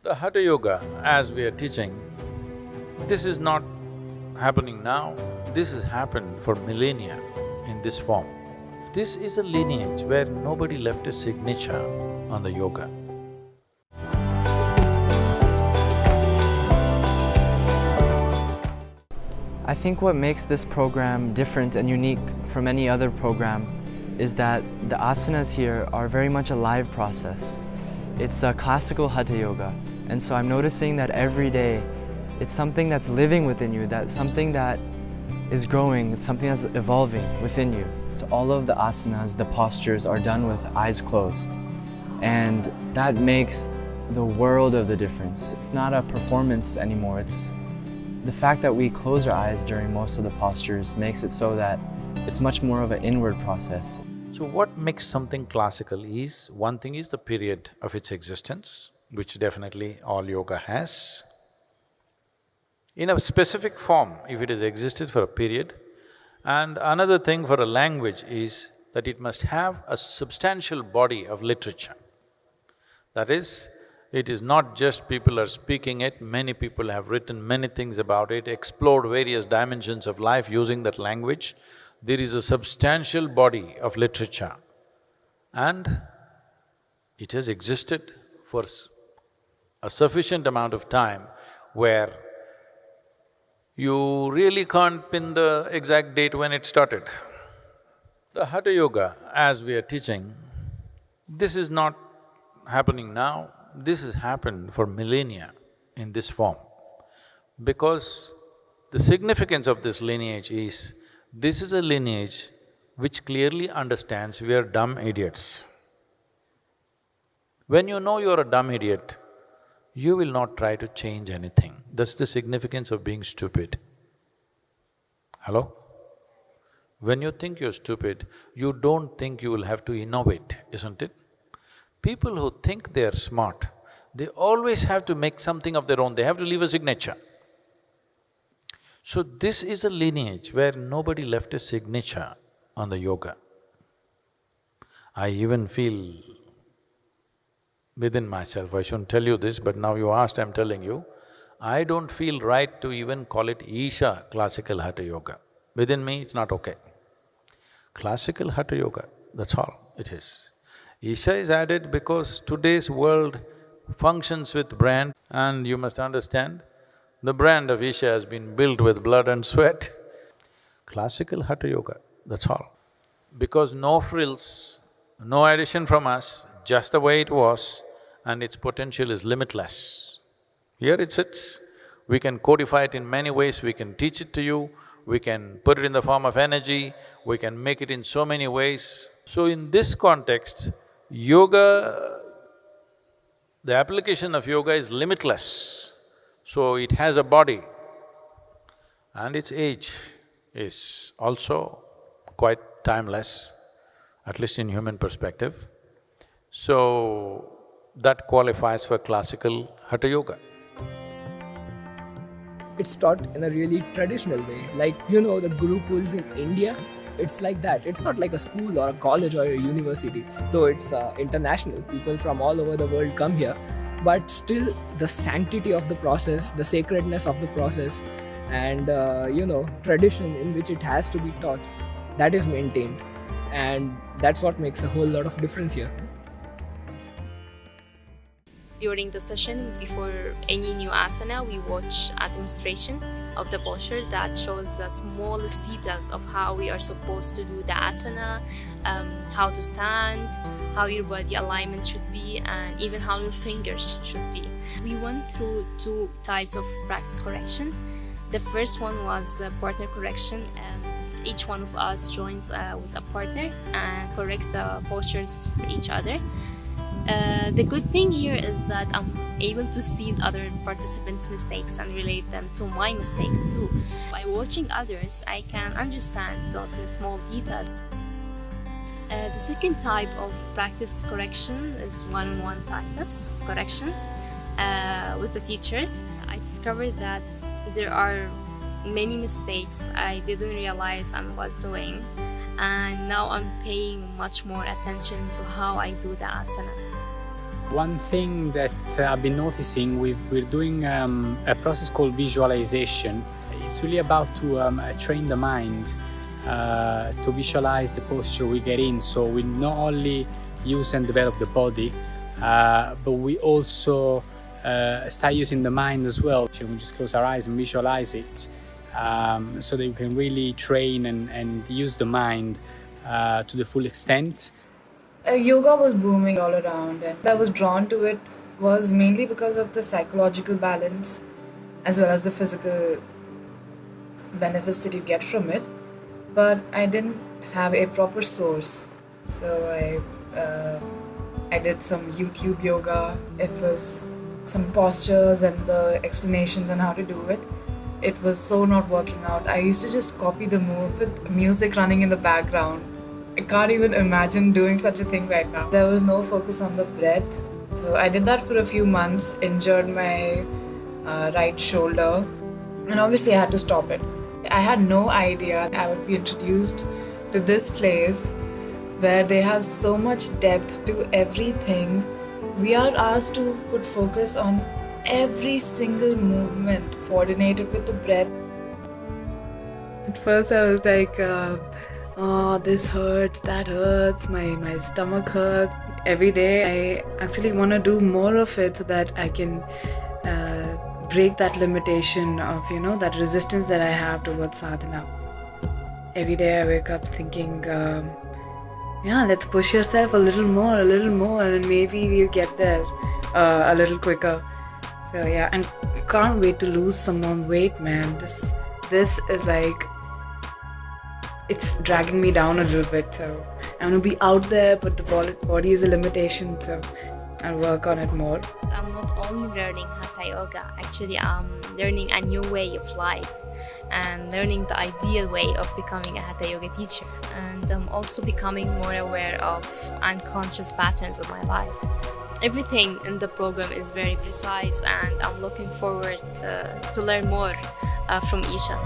The Hatha Yoga, as we are teaching, this is not happening now, this has happened for millennia in this form. This is a lineage where nobody left a signature on the yoga. I think what makes this program different and unique from any other program is that the asanas here are very much a live process. It's a classical Hatha Yoga, and so I'm noticing that every day it's something that's living within you, that's something that is growing, it's something that's evolving within you. All of the asanas, the postures are done with eyes closed, and that makes the world of the difference. It's not a performance anymore, it's the fact that we close our eyes during most of the postures makes it so that it's much more of an inward process. So what makes something classical is, one thing is the period of its existence, which definitely all yoga has. In a specific form, if it has existed for a period, and another thing for a language is that it must have a substantial body of literature. That is, it is not just people are speaking it, many people have written many things about it, explored various dimensions of life using that language. There is a substantial body of literature and it has existed for a sufficient amount of time where you really can't pin the exact date when it started. The Hatha Yoga, as we are teaching, this is not happening now, this has happened for millennia in this form. Because the significance of this lineage is, this is a lineage which clearly understands we are dumb idiots. When you know you're a dumb idiot, you will not try to change anything. That's the significance of being stupid. Hello? When you think you're stupid, you don't think you will have to innovate, isn't it? People who think they're smart, they always have to make something of their own, they have to leave a signature. So this is a lineage where nobody left a signature on the yoga. I even feel within myself, I shouldn't tell you this, but now you asked, I'm telling you, I don't feel right to even call it Isha classical Hatha Yoga. Within me, it's not okay. Classical Hatha Yoga, that's all it is. Isha is added because today's world functions with brand, and you must understand, the brand of Isha has been built with blood and sweat. Classical Hatha Yoga, that's all. Because no frills, no addition from us, just the way it was, and its potential is limitless. Here it sits, we can codify it in many ways, we can teach it to you, we can put it in the form of energy, we can make it in so many ways. So in this context, yoga, the application of yoga is limitless. So it has a body and its age is also quite timeless, at least in human perspective. So that qualifies for classical Hatha Yoga. It's taught in a really traditional way, like, the Gurukuls in India, it's like that. It's not like a school or a college or a university, though it's international, people from all over the world come here. But still, the sanctity of the process, the sacredness of the process and, tradition in which it has to be taught, that is maintained. And that's what makes a whole lot of difference here. During the session, before any new asana, we watch a demonstration of the posture that shows the smallest details of how we are supposed to do the asana, how to stand, how your body alignment should be, and even how your fingers should be. We went through two types of practice correction. The first one was partner correction. Each one of us joins with a partner and correct the postures for each other. The good thing here is that I'm able to see other participants' mistakes and relate them to my mistakes too. By watching others, I can understand those small details. The second type of practice correction is one-on-one practice corrections with the teachers. I discovered that there are many mistakes I didn't realize I was doing, and now I'm paying much more attention to how I do the asana. One thing that I've been noticing, we're doing a process called visualization. It's really about to train the mind to visualize the posture we get in. So we not only use and develop the body, but we also start using the mind as well. We just close our eyes and visualize it, so that we can really train and use the mind to the full extent. Yoga was booming all around, and I was drawn to it was mainly because of the psychological balance as well as the physical benefits that you get from it. But I didn't have a proper source, so I did some YouTube yoga. It was some postures and the explanations on how to do it. It was so not working out. I used to just copy the move with music running in the background. I can't even imagine doing such a thing right now. There was no focus on the breath. So I did that for a few months, injured my right shoulder, and obviously I had to stop it. I had no idea I would be introduced to this place where they have so much depth to everything. We are asked to put focus on every single movement, coordinated with the breath. At first I was like, oh, this hurts, that hurts, my stomach hurts. Every day I actually want to do more of it so that I can break that limitation of, that resistance that I have towards sadhana. Every day I wake up thinking, let's push yourself a little more, and maybe we'll get there a little quicker. So yeah, and can't wait to lose some more weight, man. This is like, it's dragging me down a little bit, so I want to be out there, but the body is a limitation, so I'll work on it more. I'm not only learning Hatha Yoga, actually I'm learning a new way of life and learning the ideal way of becoming a Hatha Yoga teacher. And I'm also becoming more aware of unconscious patterns of my life. Everything in the program is very precise, and I'm looking forward to learn more from Isha.